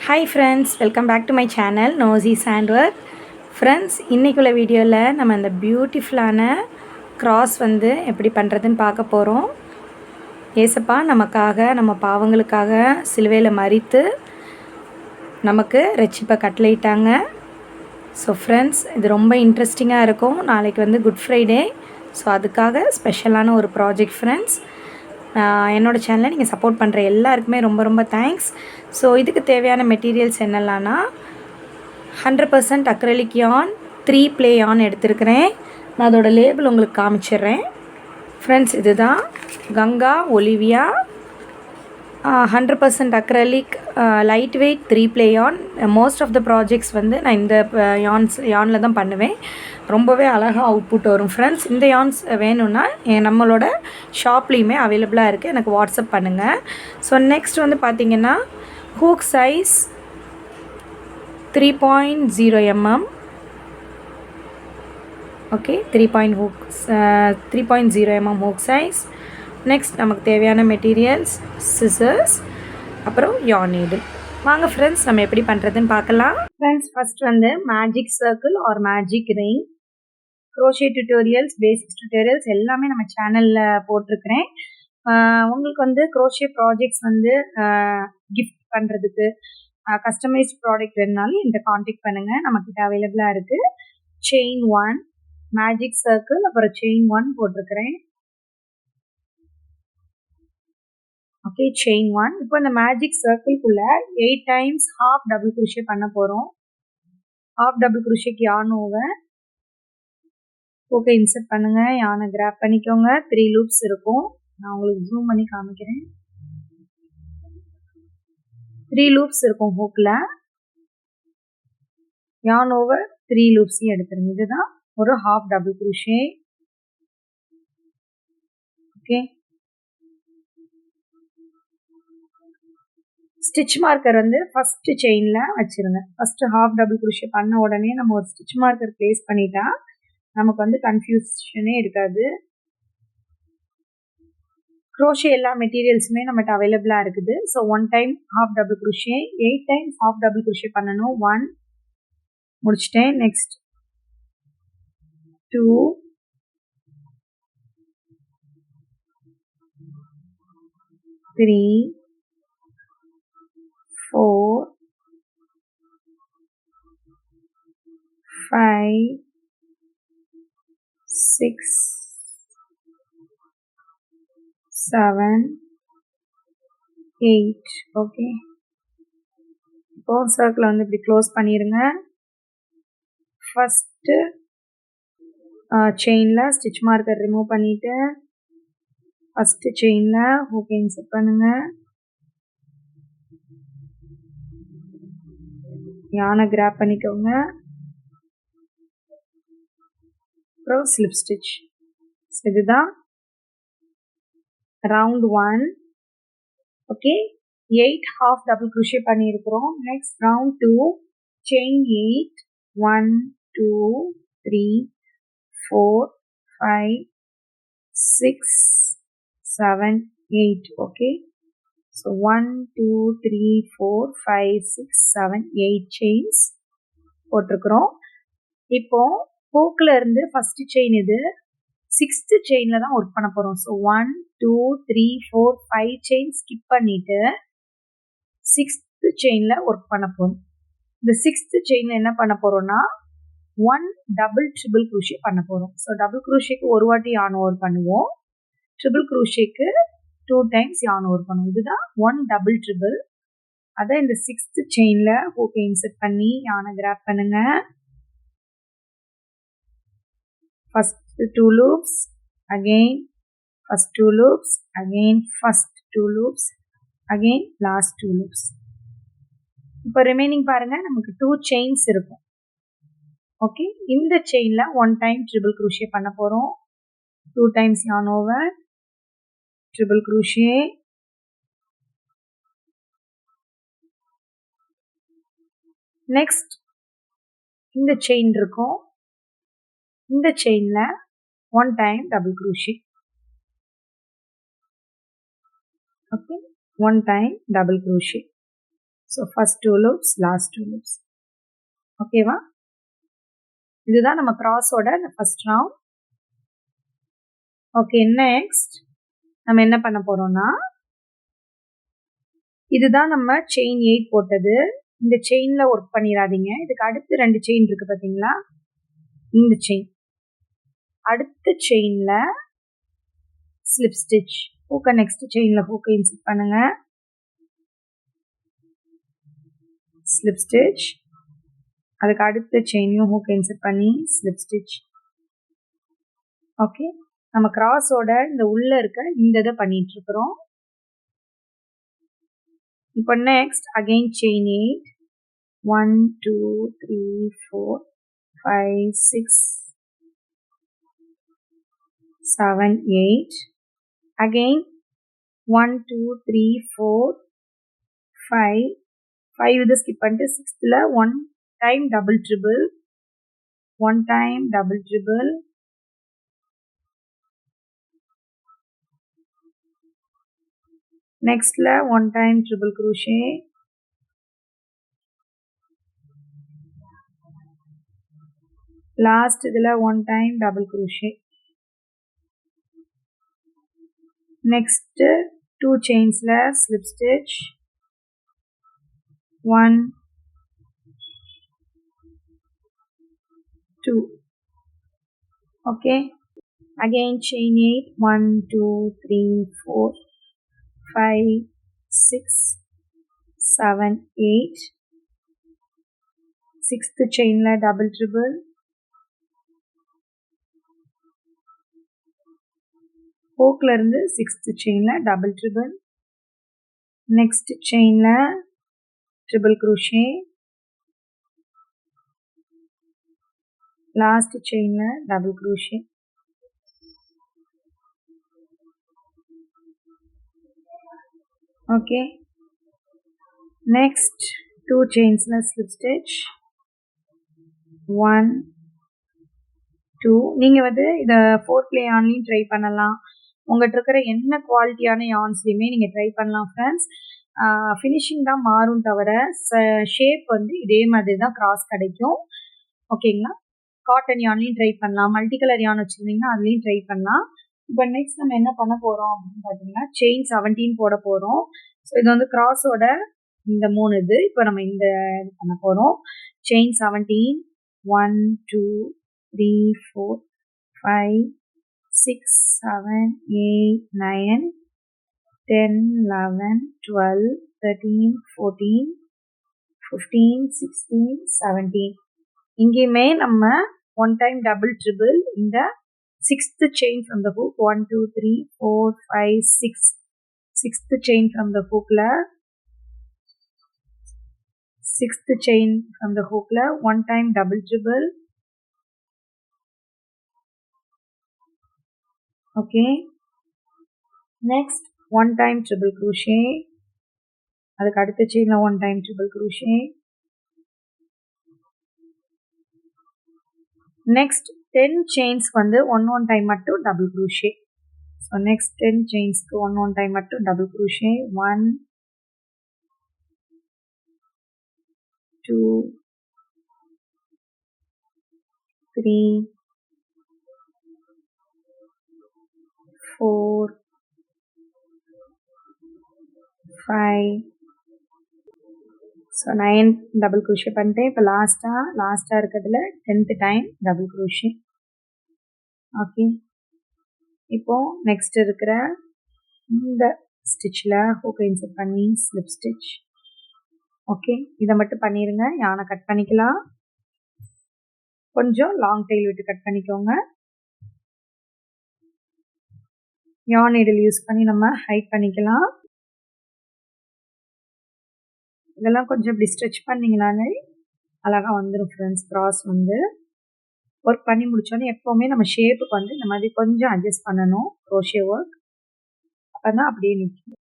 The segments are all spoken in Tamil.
Hi friends, welcome back to my channel Nosy Sandwork. Friends, இன்னைக்குள்ள வீடியோவில் நம்ம இந்த பியூட்டிஃபுல்லான கிராஸ் வந்து எப்படி பண்ணுறதுன்னு பார்க்க போகிறோம். ஏசப்பா நமக்காக நம்ம பாவங்களுக்காக சிலுவையில் மரித்து நமக்கு ரட்சிப்பை கட்டளையிட்டாங்க. ஸோ ஃப்ரெண்ட்ஸ், இது ரொம்ப இன்ட்ரெஸ்டிங்காக இருக்கும். நாளைக்கு வந்து குட் ஃப்ரைடே. ஸோ அதுக்காக ஸ்பெஷலான ஒரு ப்ராஜெக்ட் ஃப்ரெண்ட்ஸ். என்னோடய சேனலை நீங்கள் சப்போர்ட் பண்ணுற எல்லாருக்குமே ரொம்ப ரொம்ப தேங்க்ஸ். ஸோ இதுக்கு தேவையான மெட்டீரியல்ஸ் என்னெல்லாம்னா 100% அக்ரலிக் யான் 3 ப்ளே யான் எடுத்துருக்கிறேன். நான் அதோடய லேபிள் உங்களுக்கு காமிச்சிடுறேன். ஃப்ரெண்ட்ஸ், இதுதான் Ganga Olivia 100% acrylic light weight 3 play யான். மோஸ்ட் ஆஃப் த ப்ராஜெக்ட்ஸ் வந்து நான் இந்த யானில் தான் பண்ணுவேன். ரொம்பவே அழகாக அவுட்புட் வரும் ஃப்ரெண்ட்ஸ். இந்த யான்ஸ் வேணும்னா நம்மளோட ஷாப்லேயுமே அவைலபிளாக இருக்குது. எனக்கு வாட்ஸ்அப் பண்ணுங்கள். ஸோ நெக்ஸ்ட் வந்து பார்த்திங்கன்னா hook size 3.0 mm. Okay, 3.0 mm hook size. Next நமக்கு தேவையான மெட்டீரியல்ஸ் சிசர்ஸ், அப்புறம் யான் நீடில். வாங்க ஃப்ரெண்ட்ஸ், நம்ம எப்படி பண்ணுறதுன்னு பார்க்கலாம். ஃப்ரெண்ட்ஸ், ஃபஸ்ட் வந்து magic circle or magic ring crochet tutorials, basics tutorials எல்லாமே நம்ம சேனலில் போட்டிருக்கிறேன். உங்களுக்கு வந்து க்ரோஷே ப்ராஜெக்ட்ஸ் வந்து கிஃப்ட் பண்ணுறதுக்கு கஸ்டமைஸ்ட் ப்ராடக்ட் வேணுனாலும் இந்த காண்டாக்ட் பண்ணுங்கள், நம்மக்கிட்ட அவைலபிளாக இருக்குது. செயின் 1 மேஜிக் சர்க்கிள், அப்புறம் செயின் 1 போட்டிருக்கிறேன். Okay, chain 1. இப்போ இந்த மேஜிக் சர்க்கிள்குள்ளே 8 டைம்ஸ் ஹாஃப் டபுள் குரோஷே பண்ண போகிறோம். ஹாஃப் டபுள் குரோஷேக்கு யான் ஓவர் ஓகே இன்சர்ட் பண்ணுங்கள். யானை கிராப் பண்ணிக்கோங்க. 3 லூப்ஸ் இருக்கும். நான் உங்களுக்கு ஜூம் பண்ணி காமிக்கிறேன். 3 லூப்ஸ் இருக்கும் ஹூக்கில். யான் ஓவர் 3 லூப்ஸையும் எடுத்துருங்க. இதுதான் ஒரு half double crochet. Okay, stitch marker வந்து ஃபஸ்ட்டு செயினில் வச்சுருங்க. ஃபஸ்ட்டு ஹாஃப் டபுள் குரோஷே பண்ண உடனே நம்ம ஒரு ஸ்டிச் மார்க்கர் ப்ளேஸ் பண்ணிட்டா நமக்கு வந்து கன்ஃபியூஷனே இருக்காது. க்ரோஷே எல்லா மெட்டீரியல்ஸுமே நம்மகிட்ட அவைலபிளாக இருக்குது. So 1 time half double crochet, 8 times half double crochet பண்ணணும். 1 முடிச்சிட்டேன். நெக்ஸ்ட் 2 3 4 5 6 7 8. ஓகே, இப்போ சர்க்கிளை வந்து இப்படி க்ளோஸ் பண்ணிடுங்க. ஃபஸ்ட்டு செயினில் ஸ்டிச் மார்க்கர் ரிமூவ் பண்ணிவிட்டு ஃபஸ்ட்டு செயினில் ஹூக்கை இன்சர்ட் பண்ணுங்கள். யானை கிராப் பண்ணிக்கோங்க. அப்புறம் ஸ்லிப் ஸ்டிச். இதுதான் round 1. Okay, 8 half double crochet பண்ணியிருக்கிறோம். Next round 2 chain 8 1 2 3 4 5 6 7 8. Okay, so 1 2 3 4 5 6 7 8 chains போட்டிருக்கிறோம். இப்போ ஹூக்கில் இருந்து ஃபஸ்ட்டு செயின் இது 6th செயினில் தான் ஒர்க் பண்ண போகிறோம். ஸோ 1 2 3 4 5 செயின் ஸ்கிப் பண்ணிவிட்டு 6th செயினில் ஒர்க் பண்ண போகிறோம். இந்த 6th செயினில் என்ன பண்ண போகிறோம்னா 1 டபுள் ட்ரிபிள் குரோஷே பண்ண போகிறோம். ஸோ டபுள் குரோஷேக்கு ஒரு வாட்டி யான் ஓவர் பண்ணுவோம். ட்ரிபிள் குரோஷேக்கு 2 டைம்ஸ் யான் ஓவர் பண்ணுவோம். இதுதான் 1 டபுள் ட்ரிபிள். அதை இந்த 6th செயினில் ஹூக்கை இன்சர்ட் பண்ணி யானை கிராப் பண்ணுங்க. First 2 loops, again first 2 loops, again first 2 loops, again last 2 loops. இப்போ ரிமைனிங் பாருங்க, நமக்கு 2 செயின்ஸ் இருக்கும். ஓகே, இந்த செயினில் 1 டைம் ட்ரிபிள் குரோஷே பண்ண போகிறோம். 2 டைம்ஸ் யான் ஓவர் ட்ரிபிள் குரோஷே. நெக்ஸ்ட் இந்த செயின் இருக்கும். இந்த செயினில் 1 time double crochet. Okay, 1 time double crochet. So first 2 loops, last 2 loops. ஓகேவா? இதுதான் நம்ம கிராஸோட ஃபர்ஸ்ட் ரவுண்ட். ஓகே, நெக்ஸ்ட் நம்ம என்ன பண்ண போறோம்னா, இதுதான் நம்ம செயின் 8 போட்டது. இந்த செயின்ல ஒர்க் பண்ணிடாதீங்க. இதுக்கு அடுத்து 2 செயின் இருக்கு பாத்தீங்களா, இந்த செயின். அடுத்த செயின்ல ஸ்லிப் ஸ்டிச். ஹூக்க நெக்ஸ்ட் செயின்ல ஹூக்க இன்சர்ட் பண்ணுங்க. Slip stitch. அதுக்கு அடுத்த செயினையும் ஹூக்க இன்சர்ட் பண்ணி ஸ்லிப் ஸ்டிச். ஓகே, நம்ம கிராஸோட இந்த உள்ள இருக்க இந்த இதை பண்ணிட்டு இருக்கிறோம். இப்போ நெக்ஸ்ட் அகைன் செயின் 8, 1 2 3 4 5 6 7 8. Again 1 2 3 4 5 5 இதை ஸ்கிப் பண்ணிட்டு 6th 1 time double triple, 1 time double triple, next 1 time triple crochet, last இதில் 1 time double crochet. next 2 chainsல slip stitch, 1 2. okay, again chain 8, 1 2 3 4 5 6 7 8. 6th chainல double triple, hookல இருந்து 6th chainல double triple, next chainல triple crochet, last chainல double crochet. okay, next 2 chainsல slip stitch, 1 2. நீங்க வந்து இத 4 play yarnலயும் ட்ரை பண்ணலாம். உங்ககிட்ட இருக்கிற என்ன குவாலிட்டியான yarnsலயுமே நீங்க ட்ரை பண்ணலாம் ஃப்ரெண்ட்ஸ். ஃபினிஷிங் தான் மாறும் தவிர ஷேப் வந்து இதே மாதிரி தான் கிராஸ் கிடைக்கும். ஓகேங்களா? காட்டன் yarnலயும் ட்ரை பண்ணலாம், மல்டி கலர் yarn வச்சிருந்தீங்கன்னா அதுலயும் ட்ரை பண்ணலாம். இப்போ நெக்ஸ்ட் நம்ம என்ன பண்ண போறோம் அப்படின்னு பார்த்தீங்கன்னா, செயின் 17 போட போறோம். ஸோ இது வந்து கிராஸோட இந்த 3 இது. இப்போ நம்ம இந்த இது பண்ண போறோம். செயின் 17, 1 2 3 4 5 6 7 8 9 10 11 12 13 14 15 16 17. இங்கேயுமே நம்ம 1 time double triple இந்த 6th chain from the hook, 1 2 3 4 5 6. 6th chain from the hookல 6th chain from the hookல 1 time double triple. okay, next 1 time triple crochet, அதுக்கு அடுத்த செயின்ல 1 time triple crochet. next 10 chains வந்து 1 time மட்டும் double crochet. so next 10 chains க்கு 1 time மட்டும் double crochet. 1 2 3 4 5. So 9 double crochet பண்ணிட்டேன். இப்போ லாஸ்ட்டாக இருக்கிறதுல 10th time double crochet. Okay, இப்போ நெக்ஸ்ட் இருக்கிற இந்த ஸ்டிச்சில் ஹூக்கை இன்சர்ட் பண்ணி ஸ்லிப் ஸ்டிச். ஓகே, இதை மட்டும் பண்ணிடுங்க. யானை கட் பண்ணிக்கலாம். கொஞ்சம் லாங் டைல் விட்டு கட் பண்ணிக்கோங்க. யான் நீடில் யூஸ் பண்ணி நம்ம ஹைட் பண்ணிக்கலாம். இதெல்லாம் கொஞ்சம் இப்படி ஸ்ட்ரெச் பண்ணிங்கனாலே அழகாக வந்துடும் ஃப்ரெண்ட்ஸ். கிராஸ் வந்து ஒர்க் பண்ணி முடிச்சோன்னே எப்போவுமே நம்ம ஷேப்புக்கு வந்து இந்த மாதிரி கொஞ்சம் அட்ஜஸ்ட் பண்ணணும். க்ரோஷே ஒர்க் அப்போ தான் அப்படியே நிற்கும்.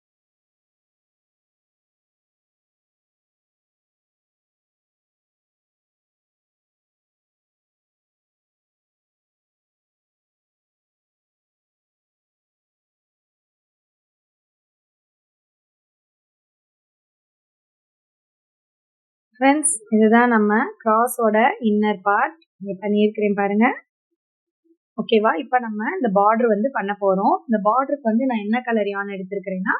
ஃப்ரெண்ட்ஸ், இதுதான் நம்ம கிராஸோட இன்னர் பார்ட். இங்கே பண்ணியிருக்கிறேன் பாருங்க. ஓகேவா? இப்போ நம்ம இந்த பார்டர் வந்து பண்ண போகிறோம். இந்த பார்டருக்கு வந்து நான் என்ன கலர் யான் எடுத்திருக்கிறேன்னா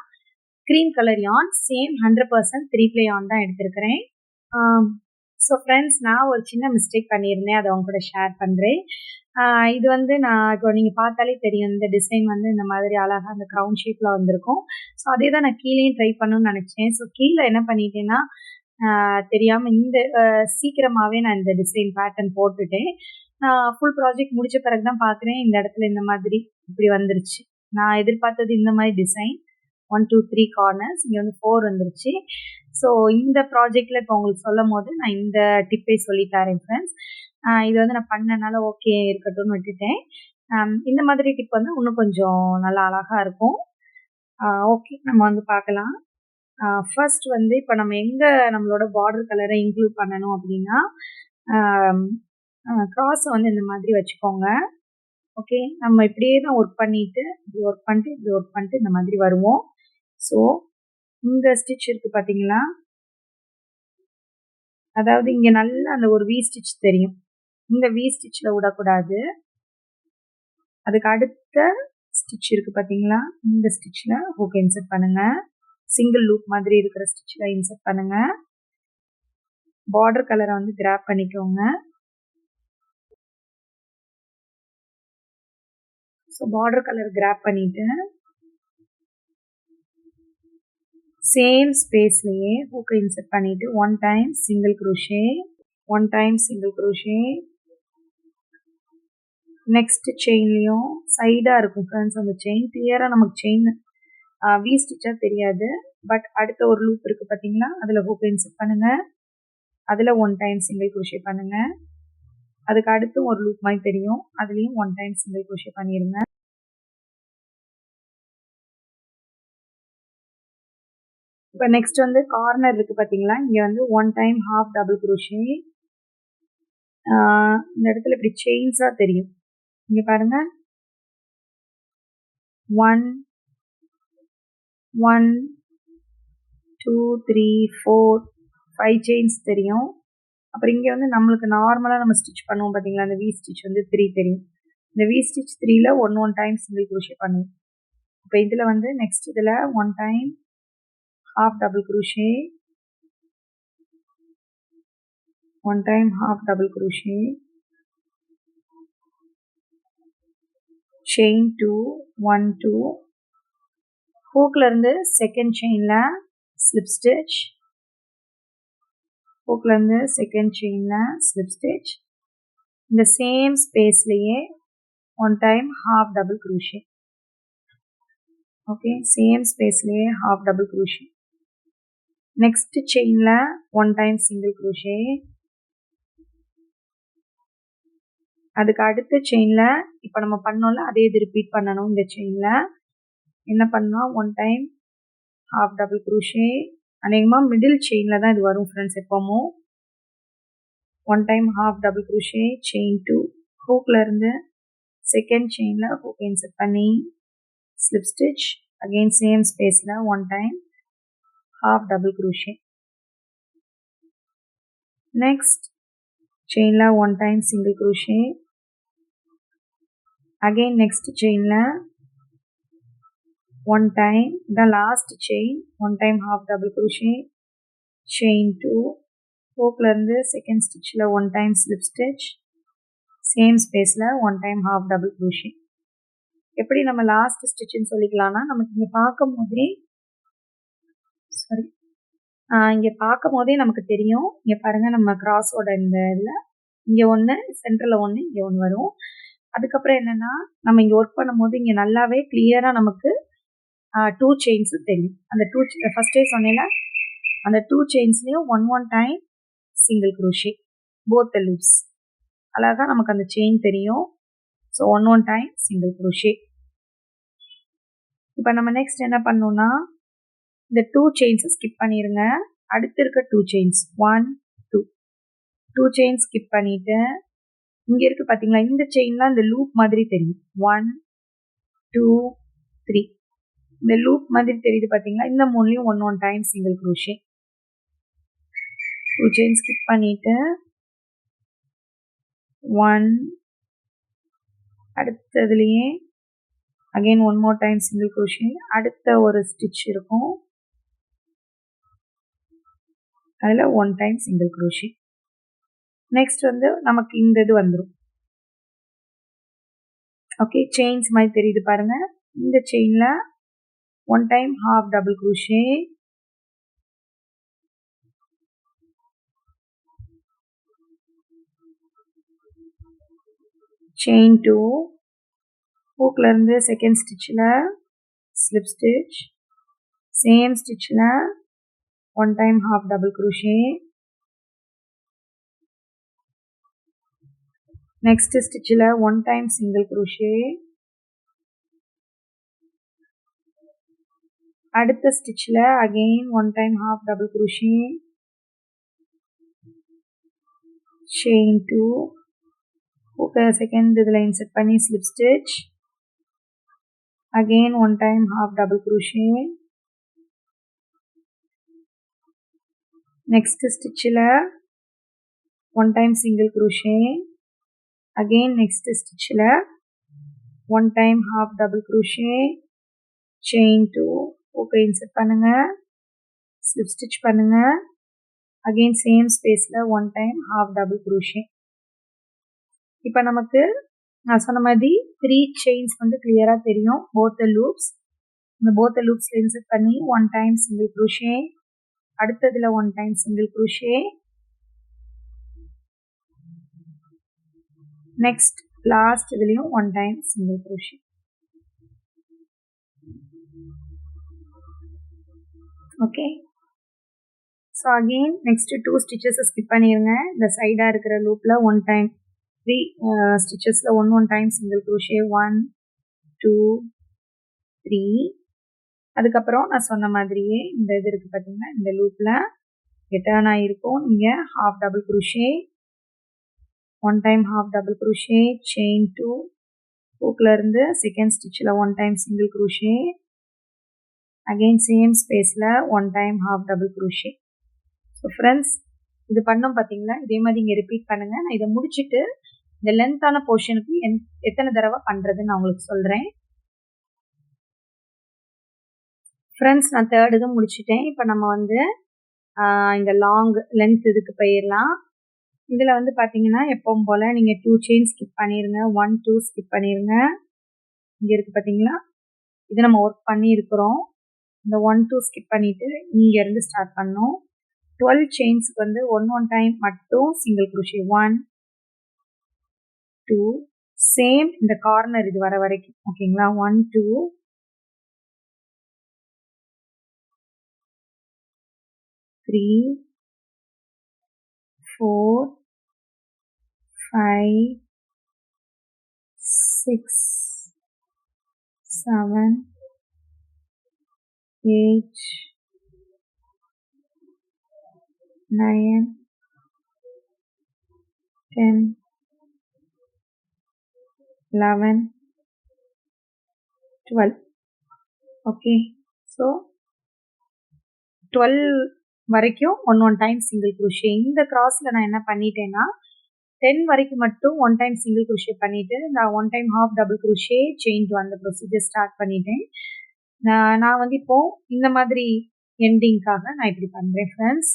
க்ரீம் கலர் யான், சேம் 100% 3 ப்ளே யான் தான் எடுத்திருக்கிறேன். ஸோ ஃப்ரெண்ட்ஸ், நான் ஒரு சின்ன மிஸ்டேக் பண்ணியிருந்தேன், அதை அவங்க கூட ஷேர் பண்ணுறேன். இது வந்து நான் இப்போ நீங்கள் பார்த்தாலே தெரியும், இந்த டிசைன் வந்து இந்த மாதிரி அழகாக அந்த க்ரௌன் ஷேப்பில் வந்திருக்கும். ஸோ அதே தான் நான் கீழேயும் ட்ரை பண்ணணும்னு நினச்சேன். ஸோ கீழே என்ன பண்ணிட்டேன்னா தெரியாமல் இந்த சீக்கிரமாகவே நான் இந்த டிசைன் பேட்டர்ன் போட்டுட்டேன். நான் ஃபுல் ப்ராஜெக்ட் முடிச்ச பிறகு தான் பார்க்குறேன், இந்த இடத்துல இந்த மாதிரி இப்படி வந்துருச்சு. நான் எதிர்பார்த்தது இந்த மாதிரி டிசைன் 1 2 3 கார்னர்ஸ், இங்கே வந்து 4 வந்துருச்சு. ஸோ இந்த ப்ராஜெக்டில் இப்போ உங்களுக்கு சொல்லும் போது நான் இந்த டிப்பை சொல்லித்தரேன் ஃப்ரெண்ட்ஸ். இது வந்து நான் பண்ணனால ஓகே இருக்கட்டும்னு விட்டுட்டேன். இந்த மாதிரி டிப் வந்து இன்னும் கொஞ்சம் நல்லா அழகாக இருக்கும். ஓகே, நம்ம வந்து பார்க்கலாம். ஃபர்ஸ்ட் வந்து இப்போ நம்ம எங்கே நம்மளோட பார்டர் கலரை இன்க்ளூட் பண்ணணும் அப்படின்னா கிராஸை வந்து இந்த மாதிரி வச்சுக்கோங்க. ஓகே, நம்ம இப்படியே தான் ஒர்க் பண்ணிட்டு இப்படி ஒர்க் பண்ணிட்டு இப்படி ஒர்க் பண்ணிட்டு இந்த மாதிரி வருவோம். ஸோ இந்த ஸ்டிச் இருக்குது பார்த்தீங்களா, அதாவது இங்கே நல்லா அந்த ஒரு வி ஸ்டிச் தெரியும். இந்த வி ஸ்டிச்சில் விடக்கூடாது. அதுக்கு அடுத்த ஸ்டிச் இருக்குது பார்த்தீங்களா, இந்த ஸ்டிச்சில் ஹூக் இன்சர்ட் பண்ணுங்கள். சிங்கிள் லூப் மாதிரி இருக்கிற ஸ்டிச்சில் இன்சர்ட் பண்ணுங்கள். பார்டர் கலரை வந்து கிராப் பண்ணிக்கோங்க. ஸோ பார்டர் கலர் கிராப் பண்ணிவிட்டு சேம் ஸ்பேஸ்லேயே ஹூக்கை இன்சர்ட் பண்ணிவிட்டு 1 time single crochet, 1 time single crochet. Next செயின்லேயும் சைடாக இருக்கும் ஃப்ரெண்ட்ஸ், அந்த செயின் கிளியராக நமக்கு செயின் வி ஸ்டிச்சாக தெரியாது. பட் அடுத்த ஒரு லூப் இருக்குது பார்த்தீங்களா, அதில் ஹூக்கை இன்சர்ட் பண்ணுங்கள். அதில் 1 டைம் சிங்கிள் க்ரோஷே பண்ணுங்கள். அதுக்கு அடுத்து ஒரு லூப் மாதிரி தெரியும், அதுலேயும் 1 டைம் சிங்கிள் க்ரோஷே பண்ணிடுங்க. இப்போ நெக்ஸ்ட் வந்து கார்னர் இருக்குது பார்த்தீங்களா, இங்கே வந்து 1 டைம் ஹாஃப் டபுள் க்ரோஷே. இந்த இடத்துல இப்படி செயின்ஸாக தெரியும். இங்கே பாருங்கள், 1 1 2 3 4 5 செயின்ஸ் தெரியும். அப்புறம் இங்கே வந்து நம்மளுக்கு நார்மலாக நம்ம ஸ்டிச் பண்ணுவோம் பார்த்தீங்களா, அந்த வி ஸ்டிச் வந்து 3 தெரியும். இந்த வி ஸ்டிச் 3ல் 1 டைம் சிங்கிள் க்ரோஷே பண்ணுவோம். இப்போ இதில் வந்து நெக்ஸ்ட் இதில் 1 time half double crochet, 1 time half double crochet, chain 2 1 2, hookல இருந்து செகண்ட் செயின்ல slip stitch, hookல இருந்து செகண்ட் செயின்ல slip stitch. இந்த சேம் ஸ்பேஸ்லயே 1 time half double crochet. Okay, same ஸ்பேஸ்லயே half double crochet. நெக்ஸ்ட் செயின்ல 1 டைம் சிங்கிள் க்ரோஷே. அதுக்கு அடுத்த செயின்ல இப்போ நம்ம பண்ணோம்ல அதே இது ரிப்பீட் பண்ணணும். இந்த செயின்ல என்ன பண்ணோம், 1 டைம் ஹாஃப் டபுள் க்ரோஷே. அநேகமாக மிடில் செயின்ல தான் இது வரும் ஃப்ரெண்ட்ஸ். எப்போவும் 1 time half double crochet, chain 2, ஹூக்ல இருந்து செகண்ட் செயின்ல ஹூக் இன்சர்ட் பண்ணி ஸ்லிப் ஸ்டிச், அகெயின் சேம் ஸ்பேஸ்ல 1 time half double crochet. Next chain la 1 time single crochet. Again next chain la 1 time, the last chain 1 time half double crochet, chain 2, hook la irundhu second stitch la 1 time slip stitch, same space la 1 time half double crochet. எப்படி நம்ம லாஸ்ட் ஸ்டிச்னு சொல்லிக்கலாம்னா, நமக்கு இங்கே பார்க்கும் போதே இங்கே பார்க்கும் போதே நமக்கு தெரியும். இங்கே பாருங்கள், நம்ம கிராஸோட இந்த இதில் இங்கே ஒன்று, சென்டரில் ஒன்று, இங்கே ஒன்று வரும். அதுக்கப்புறம் என்னென்னா, நம்ம இங்கே ஒர்க் பண்ணும்போது இங்கே நல்லாவே கிளியராக நமக்கு 2 செயின்ஸும் தெரியும். அந்த 2 ஃபஸ்ட்டே சொன்னேன்ல, அந்த 2 செயின்ஸ்லேயும் 1 time single crochet, both the loops. அழகாக நமக்கு அந்த செயின் தெரியும். So 1 time single crochet. இப்போ நம்ம நெக்ஸ்ட் என்ன பண்ணோம்னா, இந்த 2 செயின்ஸை ஸ்கிப் பண்ணிடுங்க. அடுத்து இருக்க 2 செயின்ஸ் 1 2 செயின்ஸ் ஸ்கிப் பண்ணிவிட்டு இங்கே இருக்குது பார்த்தீங்களா, இந்த செயின்லாம் இந்த லூப் மாதிரி தெரியும். 1 2 3, இந்த லூப் மாதிரி தெரியுது பார்த்தீங்களா, இந்த மூணுலேயும் 1 time single crochet. 2 chain skip பண்ணிட்டு 1 அடுத்ததுலயே again one more time single crochet அடுத்த ஒரு stitch இருக்கும் அதுல 1 time single crochet next வந்து நமக்கு இந்த இது வந்துரும் ஓகே செயின்ஸ் மாதிரி தெரியுது பாருங்க இந்த செயின்ல 1 time half double crochet chain 2 hookல இருந்து second stitchல slip stitch same stitchல 1 time half double crochet next stitchல 1 time single crochet அடுத்த stitchல again 1 time half double crochet chain 2 hook second இதுல insert பண்ணி slip stitch again 1 time half double crochet next stitchல 1 time single crochet again next stitchல 1 time half double crochet chain 2 hook insert பண்ணுங்க slip stitch பண்ணுங்க again same spaceல 1 time half double crochet இப்போ நமக்கு நான் சொன்ன மாதிரி 3 chains வந்து clear-ஆ தெரியும் both the loops இந்த both the loops insert பண்ணி 1 time single crochet அடுத்ததுல 1 time single crochet next last இதுலயும் 1 time single crochet okay so again next 2 stitches skip பண்ணிருங்க இந்த சைடா இருக்கிற loopல 1 time 3 stitchesல 1 time single crochet 1 2 3 அதுக்கு அப்புறம் நான் சொன்ன மாதிரியே இந்த இது இருக்கு பாத்தீங்கன்னா இந்த loopல return ஆயிருக்கும் இங்க half double crochet 1 time half double crochet chain 2 hookல இருந்து second stitchல 1 time single crochet again same spaceல 1 time half double crochet so friends இது பண்ணோம் பாத்தீங்களா இதே மாதிரி இங்க ரிப்பீட் பண்ணுங்க நான் இத முடிச்சிட்டு இந்த லென்த்தான போர்ஷனுக்கு எத்தனை தடவை பண்றதுன்னு நான் உங்களுக்கு சொல்றேன் friends நான் third இது முடிச்சிட்டேன் இப்போ நம்ம வந்து இந்த லாங் லென்த் இதுக்கு போயிரலாம் இதுல வந்து பாத்தீங்கன்னா எப்பவும் போல நீங்க 2 chain skip பண்ணிருங்க 1 2 skip பண்ணிருங்க இங்க இருக்கு பாத்தீங்களா இது நம்ம வர்க் பண்ணி இருக்கோம் இந்த 1 2 skip பண்ணிட்டு இங்க இருந்து ஸ்டார்ட் பண்ணனும் 12 chainsக்கு வந்து 1 time மட்டும் single crochet 1 2 சேம் இந்த கார்னர் இது வர வரைக்கும் ஓகேங்களா 1 2 3 4 5 6 7 8 9 10 11 12 okay so 12 வரைக்கும் 1 time single crochet இந்த crossல நான் என்ன பண்ணிட்டேன்னா 10 வரைக்கும் மட்டும் 1 time single crochet பண்ணிட்டு நான் 1 time half double crochet chain to அந்த procedure start பண்ணிட்டேன் நான் வந்து இப்போ இந்த மாதிரி எண்டிங்காக நான் இப்படி பண்றேன் फ्रेंड्स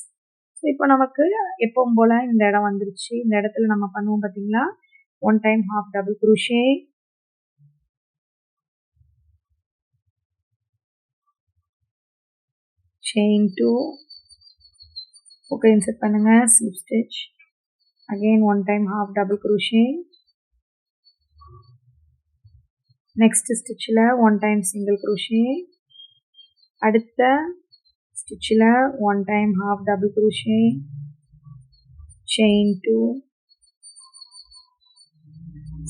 இப்போ நமக்கு எப்பவும் போல இந்த இடம் வந்துருச்சு இந்த இடத்துல நம்ம பண்ணுவோம் பாத்தீங்களா 1 time half double crochet chain 2 hook insert பண்ணுங்க slip stitch again 1 time half double crochet next stitchல 1 time single crochet அடுத்த stitchல 1 time half double crochet chain 2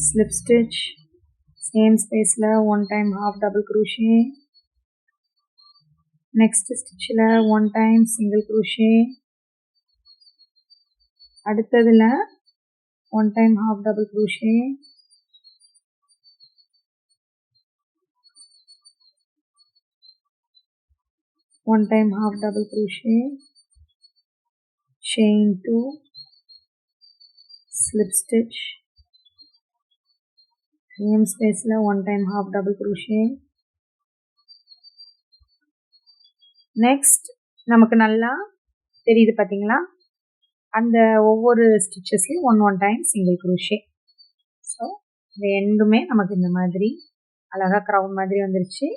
slip stitch same spaceல 1 time half double crochet next stitchல 1 time single crochet அடுத்ததுல 1 time half double crochet one time half double crochet chain 2, slip stitch, same space la one time half double crochet. next நமக்கு நல்லா தெரியுது பாத்தீங்களா, அந்த ஒவ்வொரு ஸ்டிச்சஸ்லயும் one time single crochet. So இந்த எண்டுமே நமக்கு இந்த மாதிரி அழகா க்ரௌன் மாதிரி வந்துருச்சு.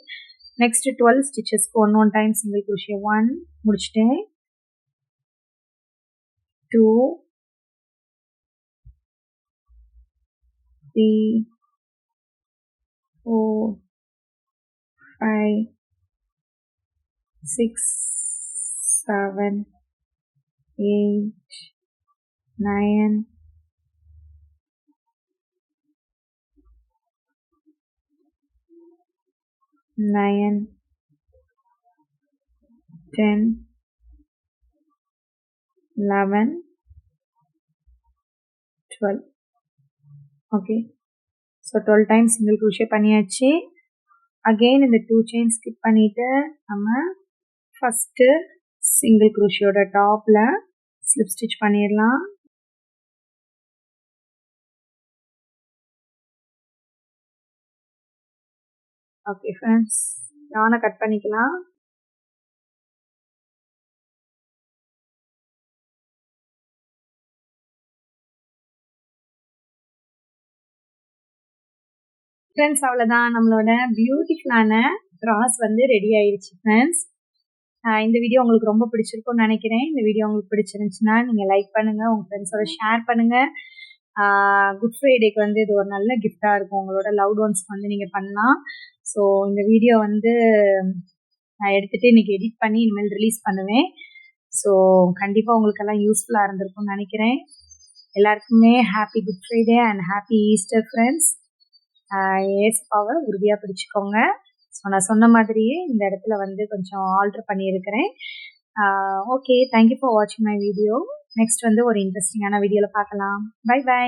Next 12 ஸ்டிச்சஸ்க்கு one time single crochet. 1 முடிச்சிட்டேன், 2, 3, 4, 5, 6, 7, 8, 9, 10, 11, 12. Okay, so 12 times single crochet பண்ணியாச்சு. அகெயின் இந்த 2 chain skip பண்ணிட்டு நம்ம ஃபஸ்ட்டு சிங்கிள் crochetயோட டாப்ல ஸ்லிப் ஸ்டிச் பண்ணிடலாம். ஓகே ஃப்ரெண்ட்ஸ், நானை கட் பண்ணிக்கலாம். ஃப்ரெண்ட்ஸ் அவ்வளோதான், நம்மளோட பியூட்டிஃபுல்லான கிராஸ் வந்து ரெடி ஆயிடுச்சு ஃப்ரெண்ட்ஸ். இந்த வீடியோ உங்களுக்கு ரொம்ப பிடிச்சிருக்கும்னு நினைக்கிறேன். இந்த வீடியோ உங்களுக்கு பிடிச்சிருந்துச்சுன்னா நீங்கள் லைக் பண்ணுங்கள், உங்கள் ஃப்ரெண்ட்ஸோட ஷேர் பண்ணுங்கள். குட் ஃப்ரைடேக்கு வந்து இது ஒரு நல்ல கிஃப்டாக இருக்கும், உங்களோட லவ்ட் ஒன்ஸ் வந்து நீங்கள் பண்ணலாம். ஸோ இந்த வீடியோ வந்து நான் எடுத்துகிட்டு இன்றைக்கி எடிட் பண்ணி இனிமேல் ரிலீஸ் பண்ணுவேன். ஸோ கண்டிப்பாக உங்களுக்கெல்லாம் யூஸ்ஃபுல்லாக இருந்திருக்கும்னு நினைக்கிறேன். எல்லாருக்குமே happy good Friday and happy Easter friends. ஏசப்பாவை உறுதியாக பிடிச்சிக்கோங்க. ஸோ நான் சொன்ன மாதிரியே இந்த இடத்துல வந்து கொஞ்சம் ஆல்டர் பண்ணியிருக்கிறேன். ஓகே, தேங்க்யூ ஃபார் வாட்சிங் மை வீடியோ. நெக்ஸ்ட் வந்து ஒரு இன்ட்ரெஸ்டிங்கான வீடியோவில் பார்க்கலாம். Bye by.